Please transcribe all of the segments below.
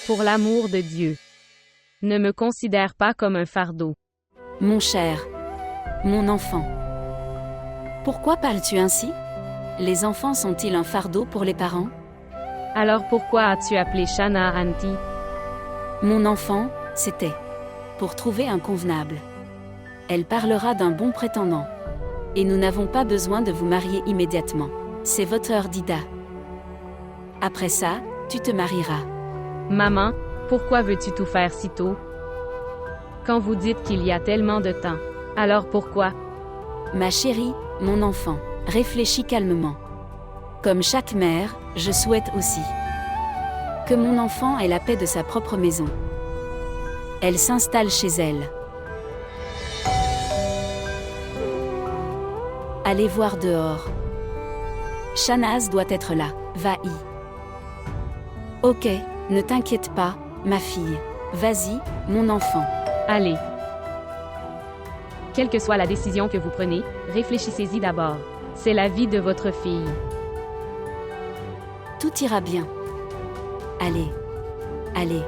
Pour l'amour de Dieu. Ne me considère pas comme un fardeau. Mon cher. Mon enfant. Pourquoi parles-tu ainsi? Les enfants sont-ils un fardeau pour les parents? Alors pourquoi as-tu appelé Shana Anti? Mon enfant, c'était pour trouver un convenable. Elle parlera d'un bon prétendant. Et nous n'avons pas besoin de vous marier immédiatement. C'est votre heure d'Ida. Après ça, tu te marieras. Maman, pourquoi veux-tu tout faire si tôt? Quand vous dites qu'il y a tellement de temps, alors pourquoi? Ma chérie, mon enfant, réfléchis calmement. Comme chaque mère, je souhaite aussi que mon enfant ait la paix de sa propre maison. Elle s'installe chez elle. Allez voir dehors. Shanaz doit être là, va-y. Ok, ne t'inquiète pas, ma fille. Vas-y, mon enfant. Allez. Quelle que soit la décision que vous prenez, réfléchissez-y d'abord. C'est la vie de votre fille. Tout ira bien. Allez. Allez.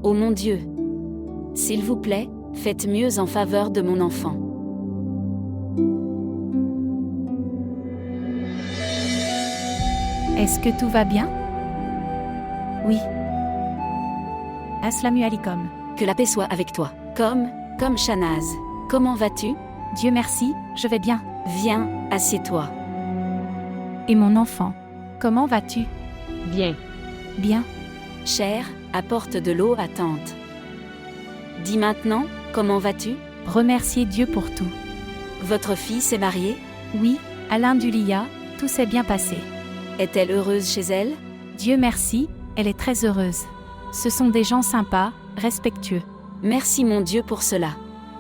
Oh mon Dieu. S'il vous plaît, faites mieux en faveur de mon enfant. Est-ce que tout va bien? Oui. Assalamu alaikum. Que la paix soit avec toi. Comme Shanaz. Comment vas-tu? Dieu merci, je vais bien. Viens, assieds-toi. Et mon enfant, comment vas-tu? Bien. Bien. Cher, apporte de l'eau à tante. Dis maintenant, comment vas-tu? Remerciez Dieu pour tout. Votre fille s'est mariée? Oui, Alain Dulia, tout s'est bien passé. Est-elle heureuse chez elle? Dieu merci, elle est très heureuse. Ce sont des gens sympas, respectueux. Merci mon Dieu pour cela.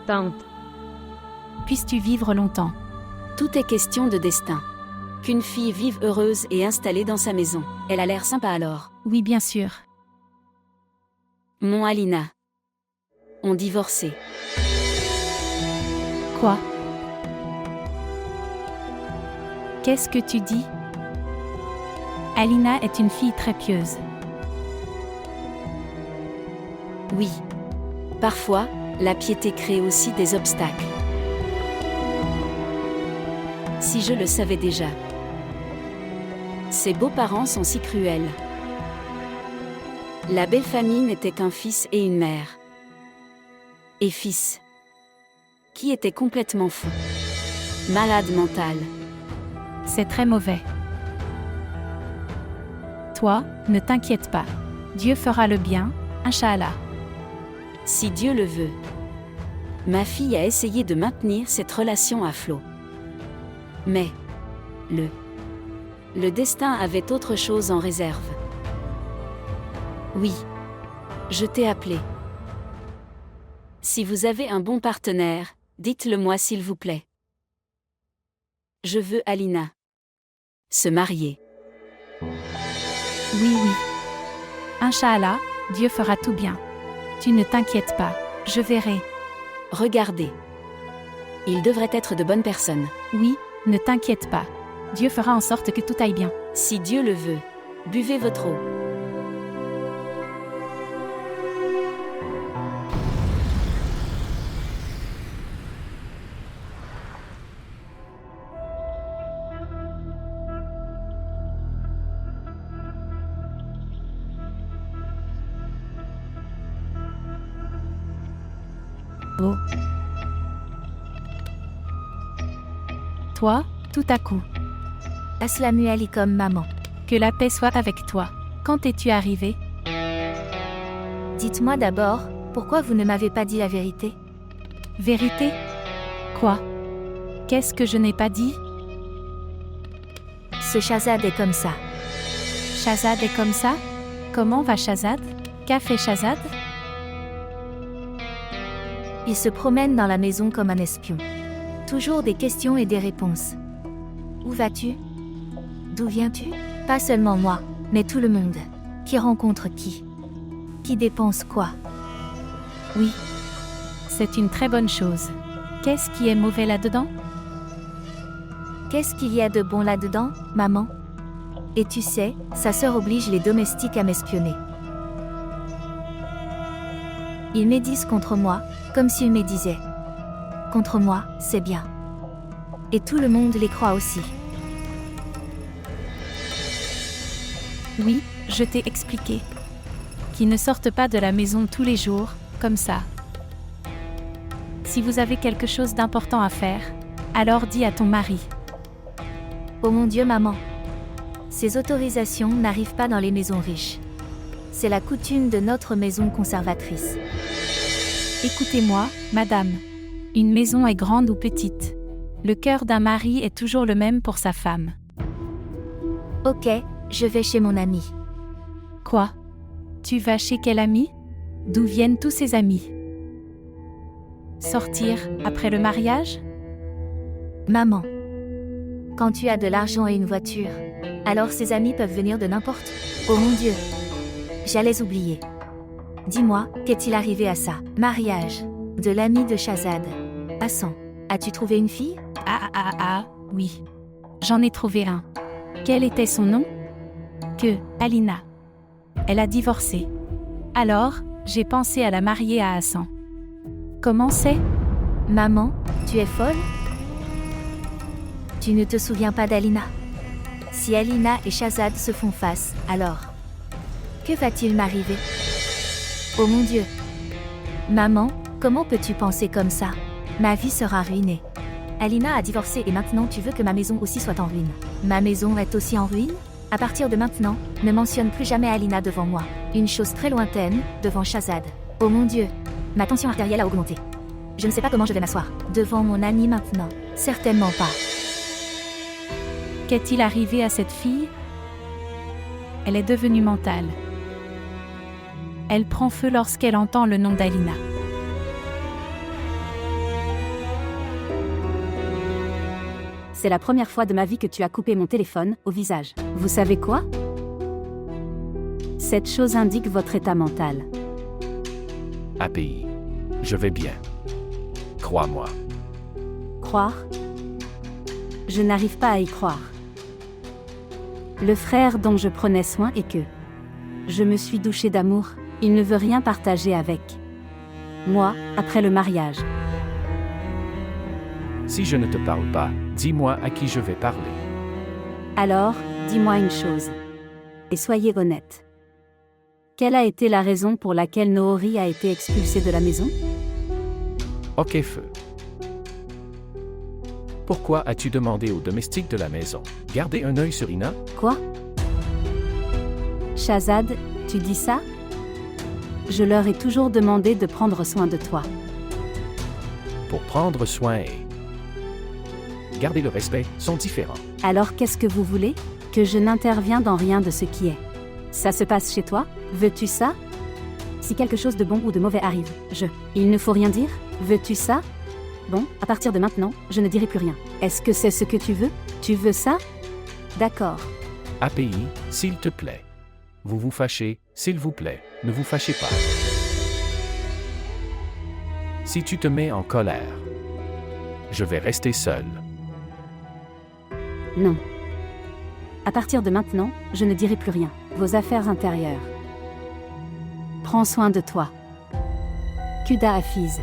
Tante. Puisses-tu vivre longtemps. Tout est question de destin. Qu'une fille vive heureuse et installée dans sa maison. Elle a l'air sympa alors. Oui bien sûr. Mon Alina. On divorçait. Quoi? Qu'est-ce que tu dis? Alina est une fille très pieuse. Oui. Parfois, la piété crée aussi des obstacles. Si je le savais déjà. Ses beaux-parents sont si cruels. La belle famille n'était qu'un fils et une mère. Et fils. Qui était complètement fou. Malade mental. C'est très mauvais. Toi, ne t'inquiète pas. Dieu fera le bien, Inch'Allah. Si Dieu le veut. Ma fille a essayé de maintenir cette relation à flot. Mais le destin avait autre chose en réserve. Oui. Je t'ai appelé. Si vous avez un bon partenaire, dites-le moi s'il vous plaît. Je veux Alina. Se marier. Oui. Inch'Allah, Dieu fera tout bien. Tu ne t'inquiètes pas, je verrai. Regardez. Ils devraient être de bonnes personnes. Oui, ne t'inquiète pas. Dieu fera en sorte que tout aille bien. Si Dieu le veut. Buvez votre eau. Oh. Toi, tout à coup. Assalamu alaikum maman. Que la paix soit avec toi. Quand es-tu arrivé? Dites-moi d'abord, pourquoi vous ne m'avez pas dit la vérité? Vérité? Quoi? Qu'est-ce que je n'ai pas dit? Ce Shahzad est comme ça. Shahzad est comme ça? Comment va Shahzad? Qu'a fait Shahzad? Il se promène dans la maison comme un espion. Toujours des questions et des réponses. Où vas-tu? D'où viens-tu? Pas seulement moi, mais tout le monde. Qui rencontre qui? Qui dépense quoi? Oui. C'est une très bonne chose. Qu'est-ce qui est mauvais là-dedans? Qu'est-ce qu'il y a de bon là-dedans, maman? Et tu sais, sa sœur oblige les domestiques à m'espionner. Ils médisent contre moi, comme s'ils médisaient. Contre moi, c'est bien. Et tout le monde les croit aussi. Oui, je t'ai expliqué. Qu'ils ne sortent pas de la maison tous les jours, comme ça. Si vous avez quelque chose d'important à faire, alors dis à ton mari. Oh mon Dieu, maman. Ces autorisations n'arrivent pas dans les maisons riches. C'est la coutume de notre maison conservatrice. Écoutez-moi, madame. Une maison est grande ou petite. Le cœur d'un mari est toujours le même pour sa femme. Ok, je vais chez mon ami. Quoi? Tu vas chez quel ami? D'où viennent tous ces amis? Sortir après le mariage? Maman. Quand tu as de l'argent et une voiture, alors ses amis peuvent venir de n'importe où. Oh mon Dieu. J'allais oublier. Dis-moi, qu'est-il arrivé à ça? Mariage. De l'ami de Shahzad. Hassan. As-tu trouvé une fille? Oui. J'en ai trouvé un. Quel était son nom? Alina. Elle a divorcé. Alors, j'ai pensé à la marier à Hassan. Comment c'est? Maman, tu es folle? Tu ne te souviens pas d'Alina? Si Alina et Shahzad se font face, alors que va-t-il m'arriver? Oh mon Dieu! Maman, comment peux-tu penser comme ça? Ma vie sera ruinée. Alina a divorcé et maintenant tu veux que ma maison aussi soit en ruine. Ma maison est aussi en ruine? À partir de maintenant, ne mentionne plus jamais Alina devant moi. Une chose très lointaine, devant Shahzad. Oh mon Dieu! Ma tension artérielle a augmenté. Je ne sais pas comment je vais m'asseoir. Devant mon ami maintenant. Certainement pas. Qu'est-il arrivé à cette fille? Elle est devenue mentale. Elle prend feu lorsqu'elle entend le nom d'Alina. C'est la première fois de ma vie que tu as coupé mon téléphone au visage. Vous savez quoi? Cette chose indique votre état mental. API. Je vais bien. Crois-moi. Croire? Je n'arrive pas à y croire. Le frère dont je prenais soin et que je me suis douché d'amour, il ne veut rien partager avec moi après le mariage. Si je ne te parle pas, dis-moi à qui je vais parler. Alors, dis-moi une chose. Et soyez honnête. Quelle a été la raison pour laquelle Noori a été expulsée de la maison? Ok, feu. Pourquoi as-tu demandé aux domestiques de la maison? Gardez un œil sur Ina? Quoi? Shahzad, tu dis ça? Je leur ai toujours demandé de prendre soin de toi. Pour prendre soin et garder le respect sont différents. Alors qu'est-ce que vous voulez? Que je n'interviens dans rien de ce qui est. Ça se passe chez toi? Veux-tu ça? Si quelque chose de bon ou de mauvais arrive, il ne faut rien dire? Veux-tu ça? Bon, à partir de maintenant, je ne dirai plus rien. Est-ce que c'est ce que tu veux? Tu veux ça? D'accord. API, s'il te plaît. Vous vous fâchez, s'il vous plaît, ne vous fâchez pas. Si tu te mets en colère, je vais rester seul. Non. À partir de maintenant, je ne dirai plus rien. Vos affaires intérieures. Prends soin de toi. Kuda Hafiz.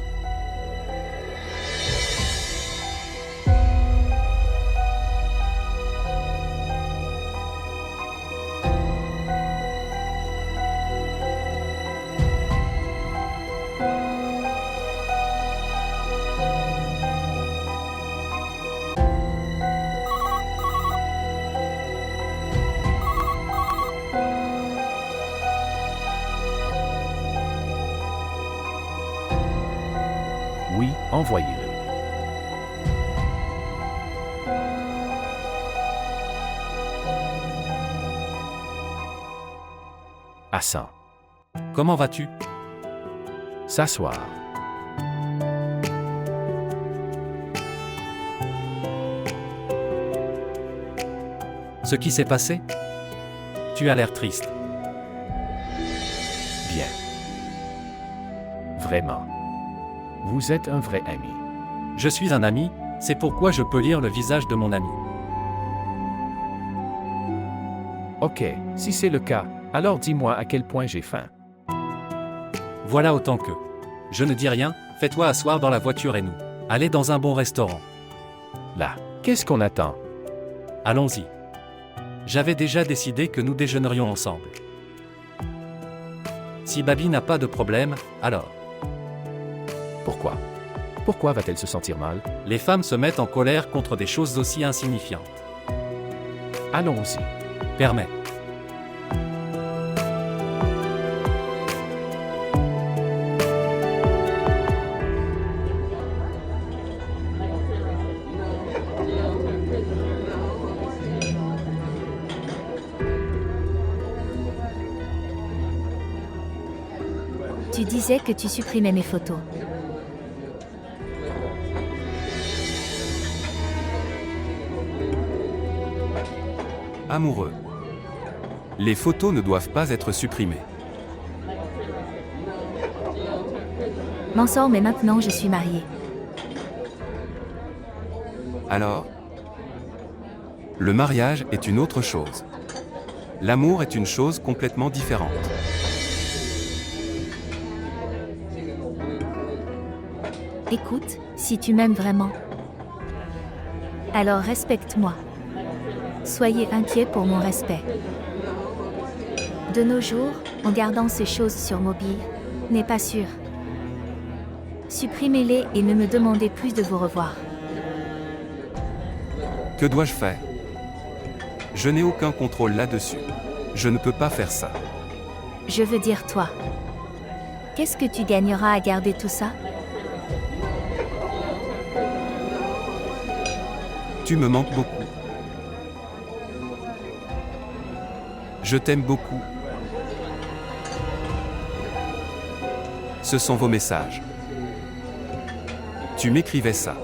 Oui, envoyez-le. Hassan. Comment vas-tu? S'asseoir. Ce qui s'est passé? Tu as l'air triste. Bien. Vraiment. Vous Vous êtes un vrai ami. Je suis un ami, c'est pourquoi je peux lire le visage de mon ami. Ok, si c'est le cas, alors dis-moi à quel point j'ai faim. Voilà autant que. Je ne dis rien, fais-toi asseoir dans la voiture et nous. Allez dans un bon restaurant. Là, qu'est-ce qu'on attend? Allons-y. J'avais déjà décidé que nous déjeunerions ensemble. Si Babi n'a pas de problème, alors. Pourquoi? Pourquoi va-t-elle se sentir mal? Les femmes se mettent en colère contre des choses aussi insignifiantes. Allons-y. Permets. Tu disais que tu supprimais mes photos. Amoureux. Les photos ne doivent pas être supprimées. M'en sors, mais maintenant je suis mariée. Alors? Le mariage est une autre chose. L'amour est une chose complètement différente. Écoute, si tu m'aimes vraiment, alors respecte-moi. Soyez inquiets pour mon respect. De nos jours, en gardant ces choses sur mobile, n'est pas sûr. Supprimez-les et ne me demandez plus de vous revoir. Que dois-je faire? Je n'ai aucun contrôle là-dessus. Je ne peux pas faire ça. Je veux dire toi. Qu'est-ce que tu gagneras à garder tout ça? Tu me manques beaucoup. Je t'aime beaucoup. Ce sont vos messages. Tu m'écrivais ça.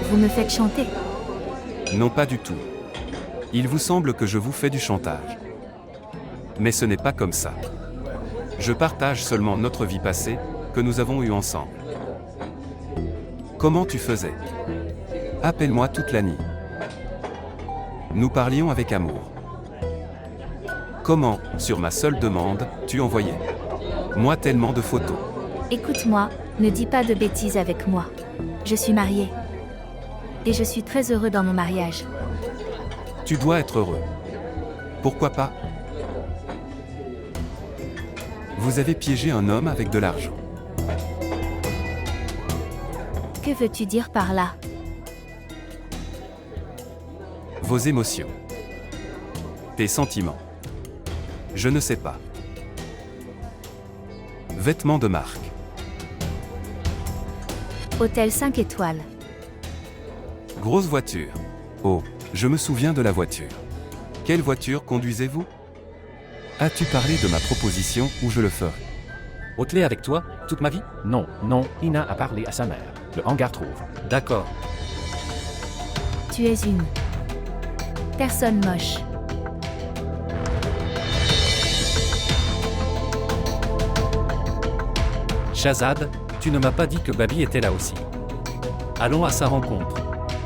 Vous me faites chanter. Non, pas du tout. Il vous semble que je vous fais du chantage. Mais ce n'est pas comme ça. Je partage seulement notre vie passée, que nous avons eue ensemble. Comment tu faisais? Appelle-moi toute la nuit. Nous parlions avec amour. Comment, sur ma seule demande, tu envoyais moi tellement de photos? Écoute-moi, ne dis pas de bêtises avec moi. Je suis mariée. Et je suis très heureux dans mon mariage. Tu dois être heureux. Pourquoi pas? Vous avez piégé un homme avec de l'argent. Que veux-tu dire par là? Vos émotions. Tes sentiments. Je ne sais pas. Vêtements de marque. Hôtel 5 étoiles. Grosse voiture. Oh, je me souviens de la voiture. Quelle voiture conduisez-vous? As-tu parlé de ma proposition ou je le ferai? Hôteler avec toi, toute ma vie? Non, non, Ina a parlé à sa mère. Le hangar trouve. D'accord. Tu es une personne moche. Shahzad, tu ne m'as pas dit que Babi était là aussi. Allons à sa rencontre.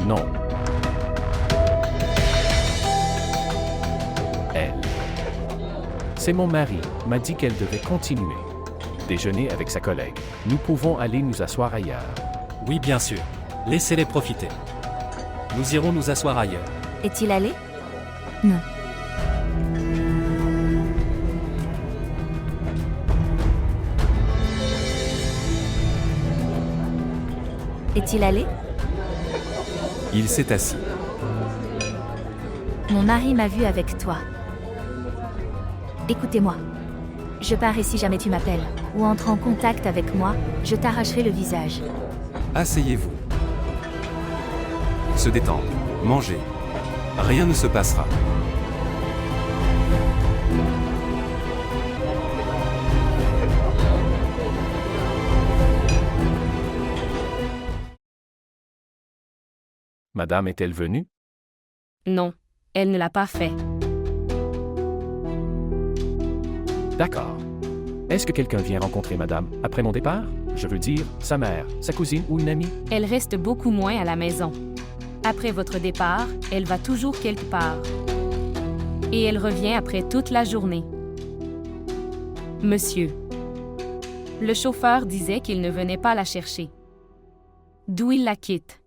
Non. Elle. C'est mon mari, m'a dit qu'elle devait continuer. Déjeuner avec sa collègue. Nous pouvons aller nous asseoir ailleurs. Oui, bien sûr. Laissez-les profiter. Nous irons nous asseoir ailleurs. Est-il allé? Non. Est-il allé? Il s'est assis. Mon mari m'a vu avec toi. Écoutez-moi. Je pars et si jamais tu m'appelles, ou entres en contact avec moi, je t'arracherai le visage. Asseyez-vous. Se détendre. Mangez. Rien ne se passera. Madame est-elle venue? Non, elle ne l'a pas fait. D'accord. Est-ce que quelqu'un vient rencontrer madame après mon départ? Je veux dire, sa mère, sa cousine ou une amie? Elle reste beaucoup moins à la maison. Après votre départ, elle va toujours quelque part. Et elle revient après toute la journée. Monsieur. Le chauffeur disait qu'il ne venait pas la chercher. D'où il la quitte.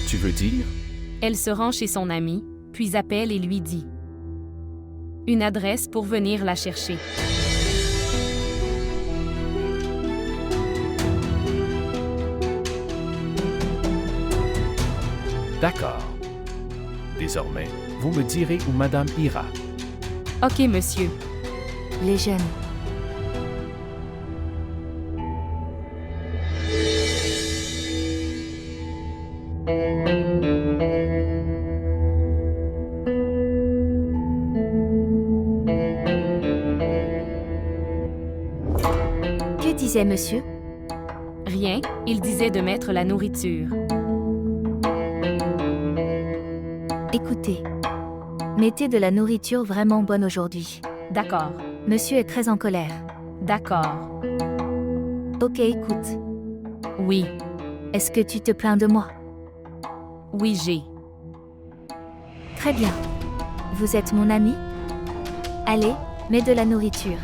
Tu veux dire? Elle se rend chez son ami, puis appelle et lui dit une adresse pour venir la chercher. D'accord. Désormais, vous me direz où madame ira. Ok, monsieur. Les jeunes. Que disait monsieur? Rien, il disait de mettre la nourriture. Écoutez. Mettez de la nourriture vraiment bonne aujourd'hui. D'accord. Monsieur est très en colère. D'accord. Ok, écoute. Oui. Est-ce que tu te plains de moi? Oui, j'ai. Très bien. Vous êtes mon ami? Allez, mets de la nourriture.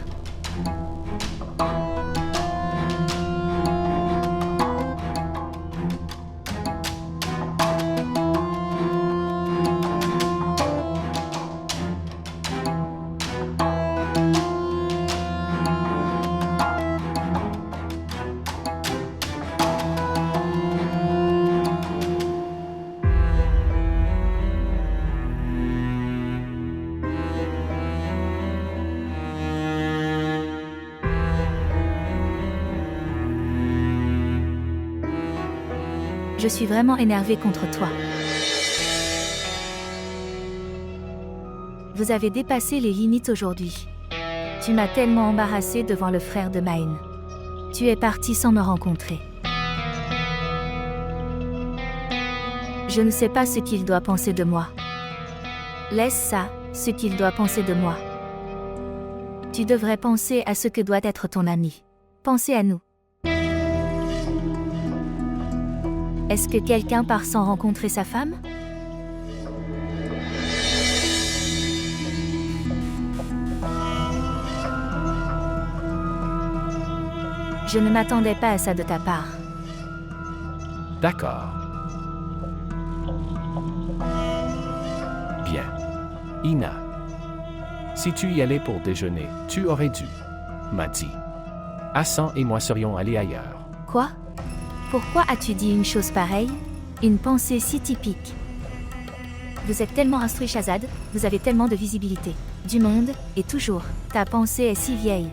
Je suis vraiment énervée contre toi. Vous avez dépassé les limites aujourd'hui. Tu m'as tellement embarrassée devant le frère de Maïn. Tu es parti sans me rencontrer. Je ne sais pas ce qu'il doit penser de moi. Laisse ça, ce qu'il doit penser de moi. Tu devrais penser à ce que doit être ton ami. Pensez à nous. Est-ce que quelqu'un part sans rencontrer sa femme? Je ne m'attendais pas à ça de ta part. D'accord. Bien. Ina. Si tu y allais pour déjeuner, tu aurais dû. M'a dit. Hassan et moi serions allés ailleurs. Quoi? Pourquoi as-tu dit une chose pareille? Une pensée si typique. Vous êtes tellement instruit, Shahzad, vous avez tellement de visibilité. Du monde, et toujours. Ta pensée est si vieille.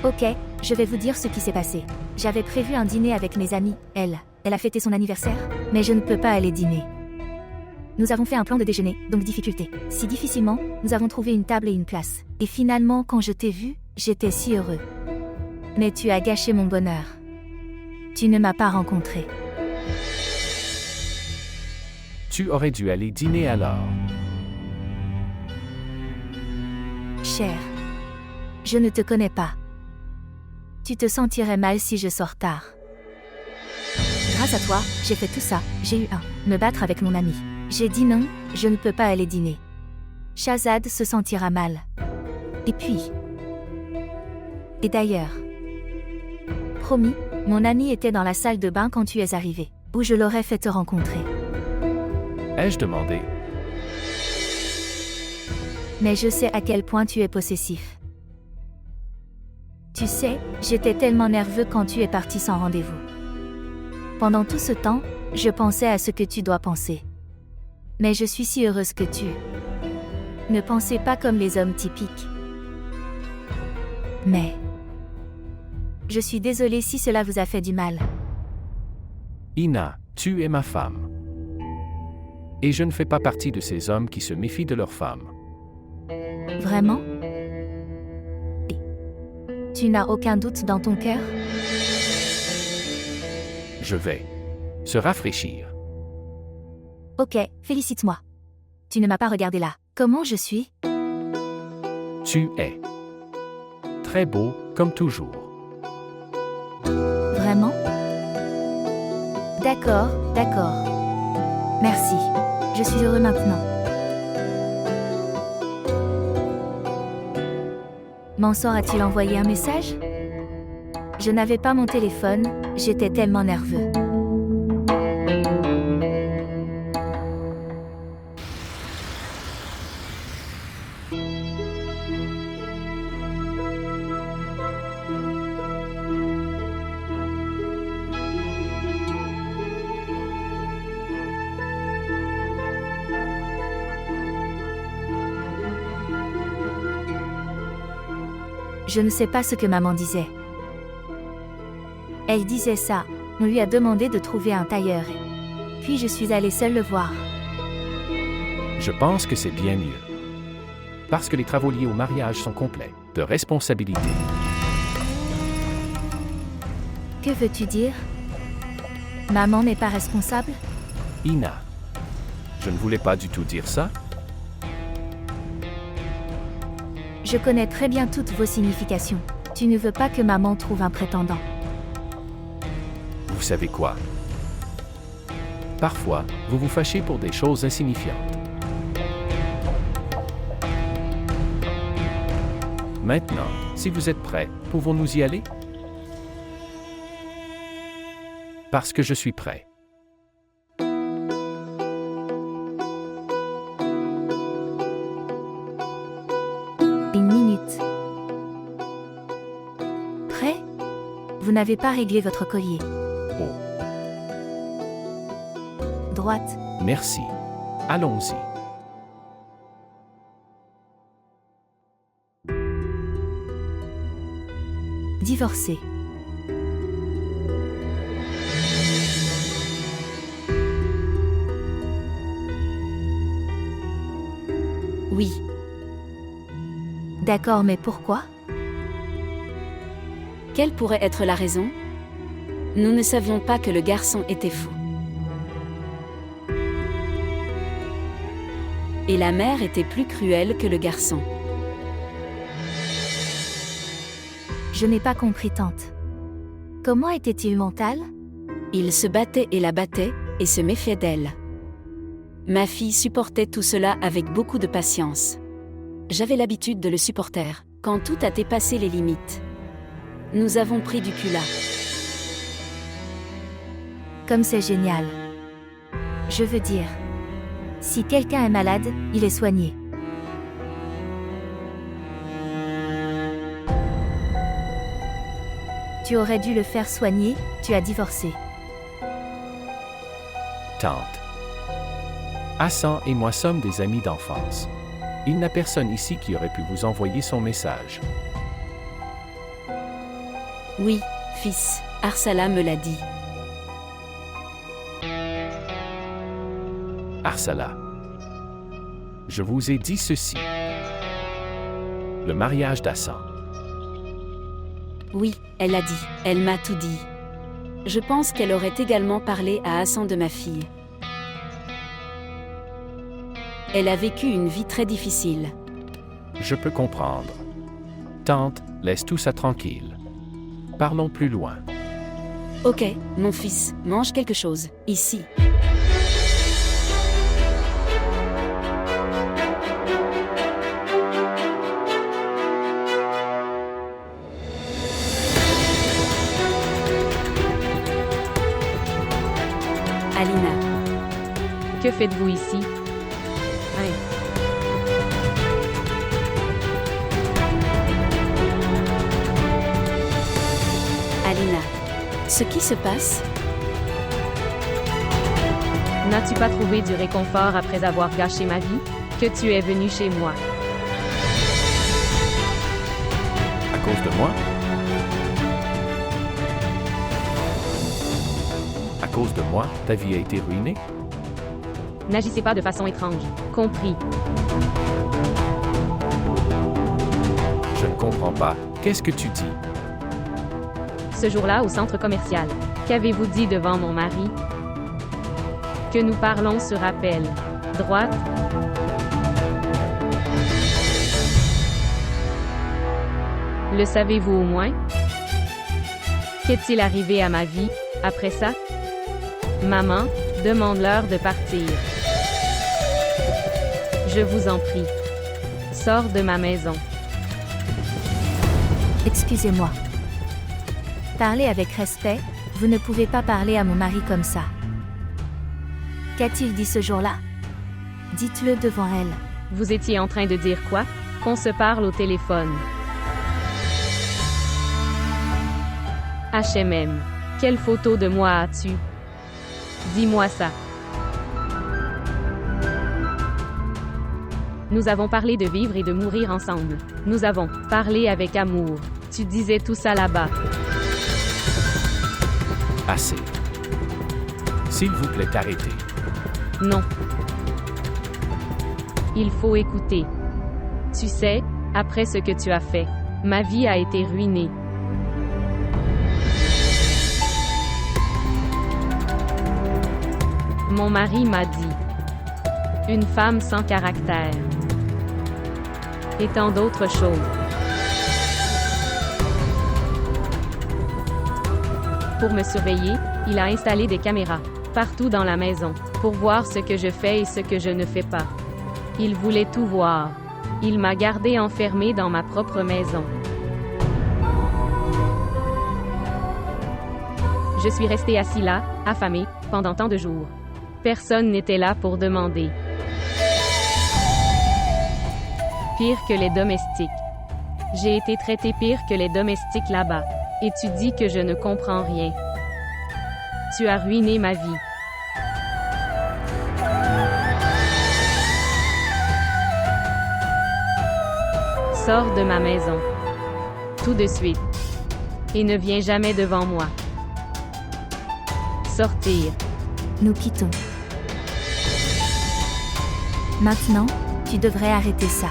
Ok, je vais vous dire ce qui s'est passé. J'avais prévu un dîner avec mes amis. Elle a fêté son anniversaire, mais je ne peux pas aller dîner. Nous avons fait un plan de déjeuner, donc difficulté. Si difficilement, nous avons trouvé une table et une place. Et finalement, quand je t'ai vu, j'étais si heureux. Mais tu as gâché mon bonheur. Tu ne m'as pas rencontré. Tu aurais dû aller dîner alors. Cher. Je ne te connais pas. Tu te sentirais mal si je sors tard. Grâce à toi, j'ai fait tout ça, j'ai eu me battre avec mon ami. J'ai dit non, je ne peux pas aller dîner. Shahzad se sentira mal. Et puis... Et d'ailleurs... Promis, mon ami était dans la salle de bain quand tu es arrivé, où je l'aurais fait te rencontrer. Ai-je demandé? Mais je sais à quel point tu es possessif. Tu sais, j'étais tellement nerveux quand tu es parti sans rendez-vous. Pendant tout ce temps, je pensais à ce que tu dois penser. Mais je suis si heureuse que tu... Ne pensez pas comme les hommes typiques. Mais... Je suis désolée si cela vous a fait du mal. Ina, tu es ma femme. Et je ne fais pas partie de ces hommes qui se méfient de leurs femmes. Vraiment? Tu n'as aucun doute dans ton cœur? Je vais se rafraîchir. Ok, félicite-moi. Tu ne m'as pas regardé là. Comment je suis? Tu es très beau, comme toujours. Vraiment? D'accord, d'accord. Merci. Je suis heureux maintenant. Mansour a-t-il envoyé un message? Je n'avais pas mon téléphone, j'étais tellement nerveux. Je ne sais pas ce que maman disait. Elle disait ça, on lui a demandé de trouver un tailleur. Puis je suis allée seule le voir. Je pense que c'est bien mieux. Parce que les travaux liés au mariage sont complets de responsabilité. Que veux-tu dire? Maman n'est pas responsable? Ina, je ne voulais pas du tout dire ça. Je connais très bien toutes vos significations. Tu ne veux pas que maman trouve un prétendant. Vous savez quoi? Parfois, vous vous fâchez pour des choses insignifiantes. Maintenant, si vous êtes prêts, pouvons-nous y aller? Parce que je suis prêt. Une minute. Prêt? Vous n'avez pas réglé votre collier. Oh, Droite. merci. Allons-y. Divorcé. Oui, D'accord, mais pourquoi? quelle pourrait être la raison? Nous ne savions pas que le garçon était fou. Et la mère était plus cruelle que le garçon. Je n'ai pas compris, tante. Comment était-il mental? Il se battait et la battait, et se méfiait d'elle. Ma fille supportait tout cela avec beaucoup de patience. J'avais l'habitude de le supporter, quand tout a dépassé les limites. Nous avons pris du cul là. Comme c'est génial. Je veux dire, si quelqu'un est malade, il est soigné. Tu aurais dû le faire soigner, tu as divorcé. Tante. Hassan et moi sommes des amis d'enfance. Il n'y a personne ici qui aurait pu vous envoyer son message. Oui, fils, Arsala me l'a dit. Arsala. Je vous ai dit ceci. Le mariage d'Hassan. Oui, elle l'a dit, elle m'a tout dit. Je pense qu'elle aurait également parlé à Hassan de ma fille. Elle a vécu une vie très difficile. Je peux comprendre. Tante, laisse tout ça tranquille. Parlons plus loin. Ok, mon fils, mange quelque chose, ici. Alina, Que faites-vous ici? Hein? Alina, ce qui se passe? N'as-tu pas trouvé du réconfort après avoir gâché ma vie? Que tu es venu chez moi. À cause de moi? À cause de moi, ta vie a été ruinée? N'agissez pas de façon étrange. Compris. Je ne comprends pas. Qu'est-ce que tu dis? Ce jour-là au centre commercial. Qu'avez-vous dit devant mon mari? Que nous parlons sur appel. Droite. Le savez-vous au moins? Qu'est-il arrivé à ma vie, après ça? Maman, demande-leur de partir. Je vous en prie. Sors de ma maison. Excusez-moi. Parlez avec respect, vous ne pouvez pas parler à mon mari comme ça. Qu'a-t-il dit ce jour-là? Dites-le devant elle. Vous étiez en train de dire quoi? Qu'on se parle au téléphone. HMM. Quelle photo de moi as-tu? Dis-moi ça. Nous avons parlé de vivre et de mourir ensemble. Nous avons parlé avec amour. Tu disais tout ça là-bas. Assez. S'il vous plaît, arrêtez. Non. Il faut écouter. Tu sais, après ce que tu as fait, ma vie a été ruinée. Mon mari m'a dit. Une femme sans caractère. Et tant d'autres choses. Pour me surveiller, il a installé des caméras partout dans la maison pour voir ce que je fais et ce que je ne fais pas. Il voulait tout voir. Il m'a gardé enfermée dans ma propre maison. Je suis restée assis là, affamée, pendant tant de jours. Personne n'était là pour demander. Pire que les domestiques. J'ai été traitée pire que les domestiques là-bas. Et tu dis que je ne comprends rien. Tu as ruiné ma vie. Sors de ma maison. Tout de suite. Et ne viens jamais devant moi. Sortir. Nous quittons. Maintenant, tu devrais arrêter ça.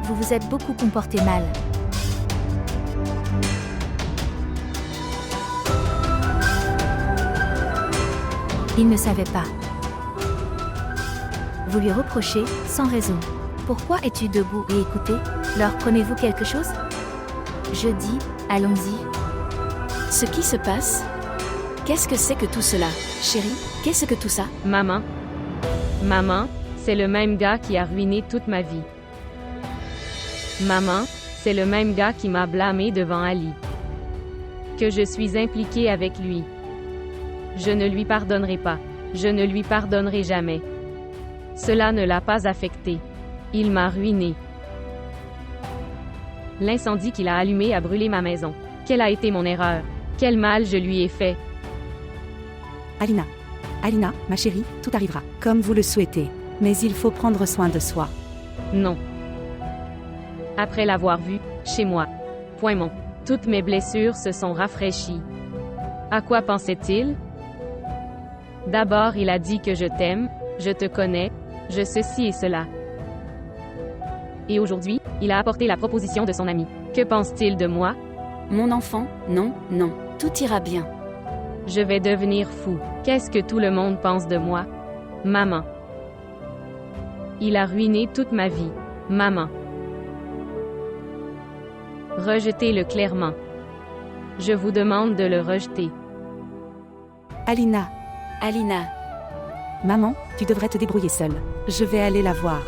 Vous vous êtes beaucoup comporté mal. Il ne savait pas. Vous lui reprochez, sans raison. Pourquoi es-tu debout et écoutez? Leur prenez-vous quelque chose? Je dis, allons-y. Ce qui se passe? Qu'est-ce que c'est que tout cela, chérie? Qu'est-ce que tout ça? Maman. Maman, c'est le même gars qui a ruiné toute ma vie. Maman, c'est le même gars qui m'a blâmé devant Ali. Que je suis impliquée avec lui. Je ne lui pardonnerai pas. Je ne lui pardonnerai jamais. Cela ne l'a pas affecté. Il m'a ruiné. L'incendie qu'il a allumé a brûlé ma maison. Quelle a été mon erreur? Quel mal je lui ai fait? Alina. Alina, ma chérie, tout arrivera, comme vous le souhaitez. Mais il faut prendre soin de soi. Non. Après l'avoir vu, chez moi. Poimon. Toutes mes blessures se sont rafraîchies. À quoi pensait-il? D'abord, il a dit que je t'aime, je te connais, je ceci et cela. Et aujourd'hui, il a apporté la proposition de son ami. Que pense-t-il de moi? Mon enfant, non, non, tout ira bien. Je vais devenir fou. Qu'est-ce que tout le monde pense de moi? Maman. Il a ruiné toute ma vie. Maman. Rejetez-le clairement. Je vous demande de le rejeter. Alina. Alina. Maman, tu devrais te débrouiller seule. Je vais aller la voir.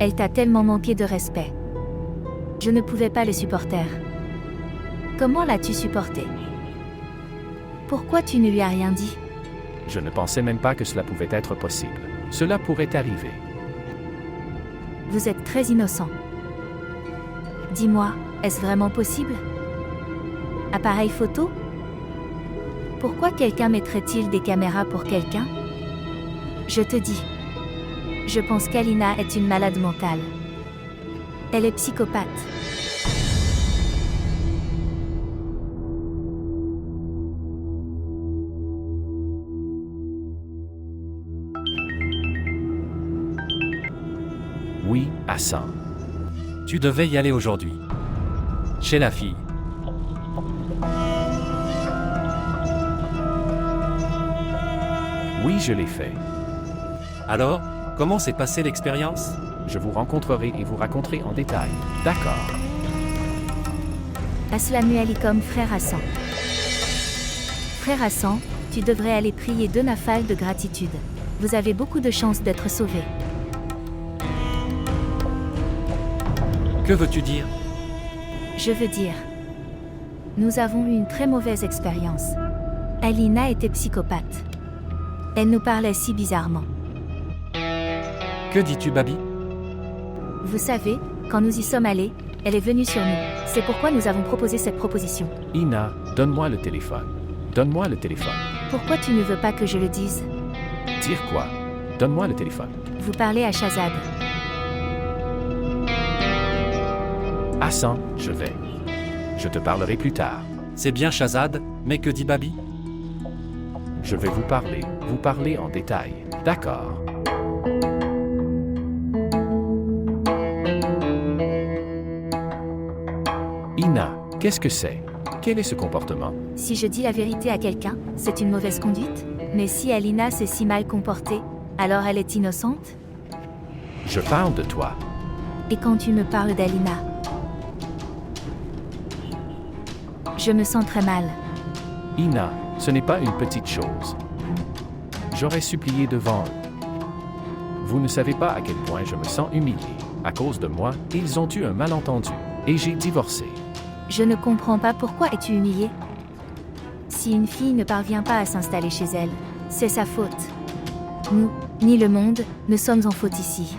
Elle t'a tellement manqué de respect. Je ne pouvais pas le supporter. Comment l'as-tu supporté? Pourquoi tu ne lui as rien dit? Je ne pensais même pas que cela pouvait être possible. Cela pourrait arriver. Vous êtes très innocent. Dis-moi, est-ce vraiment possible? Appareil photo? Pourquoi quelqu'un mettrait-il des caméras pour quelqu'un? Je te dis. Je pense qu'Alina est une malade mentale. Elle est psychopathe. Oui, Hassan. Tu devais y aller aujourd'hui. Chez la fille. Oui, je l'ai fait. Alors, comment s'est passée l'expérience? Je vous rencontrerai et vous raconterai en détail. D'accord. Assalamu alaikum, frère Hassan. Frère Hassan, tu devrais aller prier 2 nafals de gratitude. Vous avez beaucoup de chances d'être sauvé. Que veux-tu dire? Je veux dire, nous avons eu une très mauvaise expérience. Alina était psychopathe. Elle nous parlait si bizarrement. Que dis-tu, Babi? Vous savez, quand nous y sommes allés, elle est venue sur nous. C'est pourquoi nous avons proposé cette proposition. Ina, donne-moi le téléphone. Donne-moi le téléphone. Pourquoi tu ne veux pas que je le dise? Dire quoi? Donne-moi le téléphone. Vous parlez à Shazad. Hassan, je vais. Je te parlerai plus tard. C'est bien Shazad, mais que dit Babi? Je vais vous parler en détail. D'accord. Ina, qu'est-ce que c'est? Quel est ce comportement? Si je dis la vérité à quelqu'un, c'est une mauvaise conduite? Mais si Alina s'est si mal comportée, alors elle est innocente? Je parle de toi. Et quand tu me parles d'Alina, je me sens très mal. Ina, ce n'est pas une petite chose. J'aurais supplié devant eux. Vous ne savez pas à quel point je me sens humilié. À cause de moi, ils ont eu un malentendu. Et j'ai divorcé. Je ne comprends pas pourquoi es-tu humilié? Si une fille ne parvient pas à s'installer chez elle, c'est sa faute. Nous, ni le monde, ne sommes en faute ici.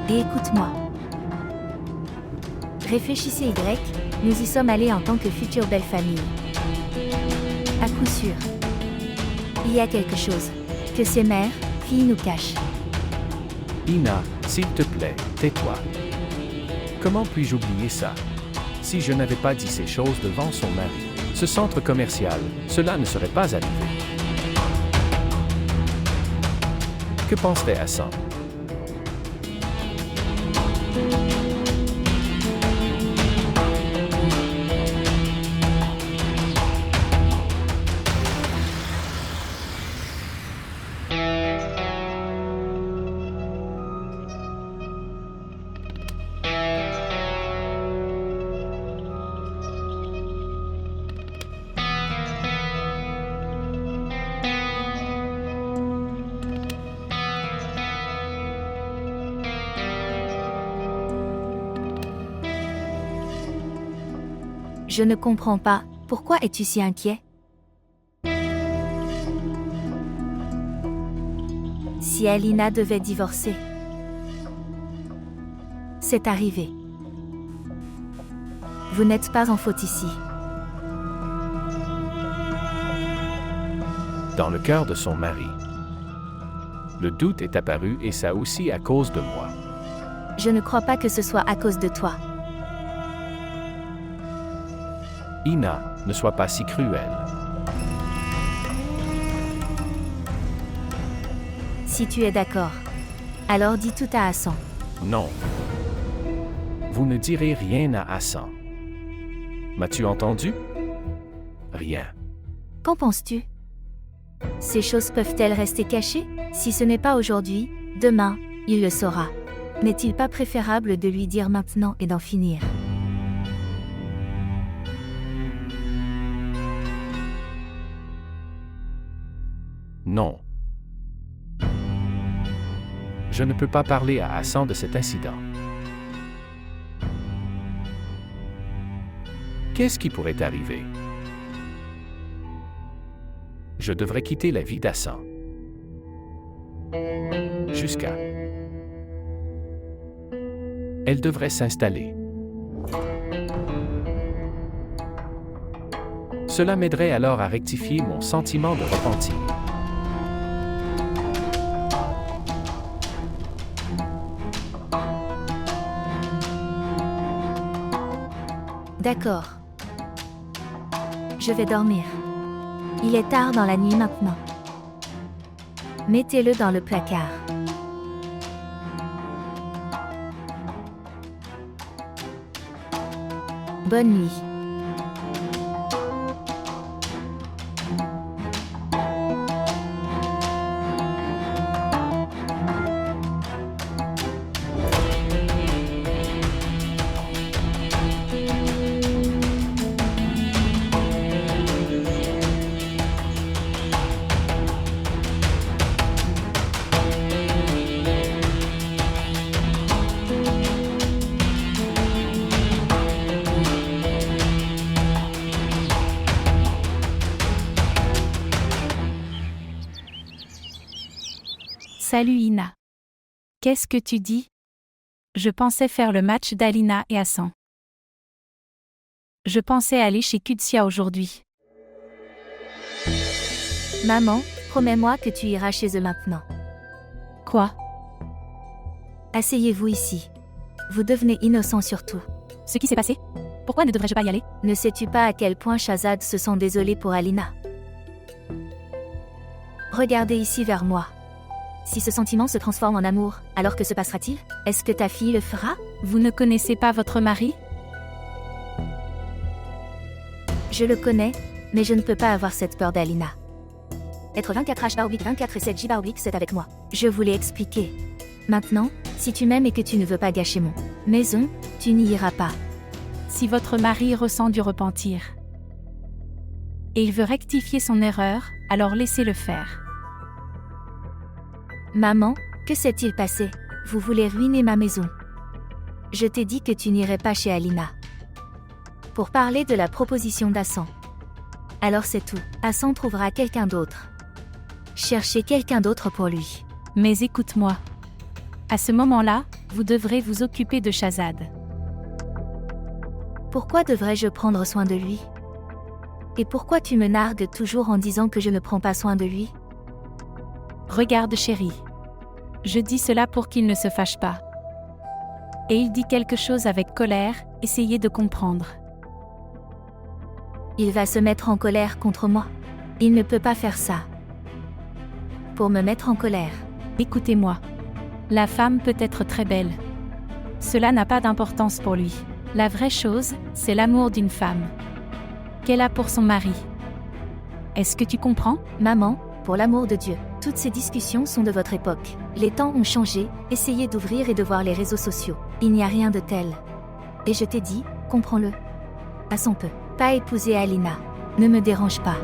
Et écoute-moi. Réfléchissez Y, nous y sommes allés en tant que future belle famille. À coup sûr. Il y a quelque chose que ces mères, filles nous cachent. Ina, s'il te plaît, tais-toi. Comment puis-je oublier ça? Si je n'avais pas dit ces choses devant son mari, ce centre commercial, cela ne serait pas arrivé. Que penserait Hassan? Je ne comprends pas, pourquoi es-tu si inquiet? Si Alina devait divorcer. C'est arrivé. Vous n'êtes pas en faute ici. Dans le cœur de son mari. Le doute est apparu et ça aussi à cause de moi. Je ne crois pas que ce soit à cause de toi. Ina, ne sois pas si cruelle. Si tu es d'accord, alors dis tout à Hassan. Non. Vous ne direz rien à Hassan. M'as-tu entendu? Rien. Qu'en penses-tu? Ces choses peuvent-elles rester cachées? Si ce n'est pas aujourd'hui, demain, il le saura. N'est-il pas préférable de lui dire maintenant et d'en finir? Non. Je ne peux pas parler à Hassan de cet incident. Qu'est-ce qui pourrait arriver? Je devrais quitter la vie d'Hassan. Jusqu'à... Elle devrait s'installer. Cela m'aiderait alors à rectifier mon sentiment de repentir. D'accord. Je vais dormir. Il est tard dans la nuit maintenant. Mettez-le dans le placard. Bonne nuit. Salut Ina. Qu'est-ce que tu dis? Je pensais faire le match d'Alina et Hassan. Je pensais aller chez Qudsia aujourd'hui. Maman, promets-moi que tu iras chez eux maintenant. Quoi? Asseyez-vous ici. Vous devenez innocent surtout. Ce qui s'est passé? Pourquoi ne devrais-je pas y aller? Ne sais-tu pas à quel point Shahzad se sent désolé pour Alina? Regardez ici vers moi. Si ce sentiment se transforme en amour, alors que se passera-t-il? Est-ce que ta fille le fera? Vous ne connaissez pas votre mari? Je le connais, mais je ne peux pas avoir cette peur d'Alina. Être 24H/24 et 7J/8, c'est avec moi. Je vous l'ai expliqué. Maintenant, si tu m'aimes et que tu ne veux pas gâcher mon maison, tu n'y iras pas. Si votre mari ressent du repentir et il veut rectifier son erreur, alors laissez-le faire. Maman, que s'est-il passé? Vous voulez ruiner ma maison. Je t'ai dit que tu n'irais pas chez Alina. Pour parler de la proposition d'Hassan. Alors c'est tout. Hassan trouvera quelqu'un d'autre. Cherchez quelqu'un d'autre pour lui. Mais écoute-moi. À ce moment-là, vous devrez vous occuper de Shahzad. Pourquoi devrais-je prendre soin de lui? Et pourquoi tu me nargues toujours en disant que je ne prends pas soin de lui? Regarde chérie. Je dis cela pour qu'il ne se fâche pas. Et il dit quelque chose avec colère, essayez de comprendre. Il va se mettre en colère contre moi. Il ne peut pas faire ça. Pour me mettre en colère. Écoutez-moi. La femme peut être très belle. Cela n'a pas d'importance pour lui. La vraie chose, c'est l'amour d'une femme qu'elle a pour son mari. Est-ce que tu comprends? Maman, pour l'amour de Dieu, toutes ces discussions sont de votre époque. Les temps ont changé, essayez d'ouvrir et de voir les réseaux sociaux. Il n'y a rien de tel. Et je t'ai dit, comprends-le. Hassan peut pas épouser Alina. Ne me dérange pas.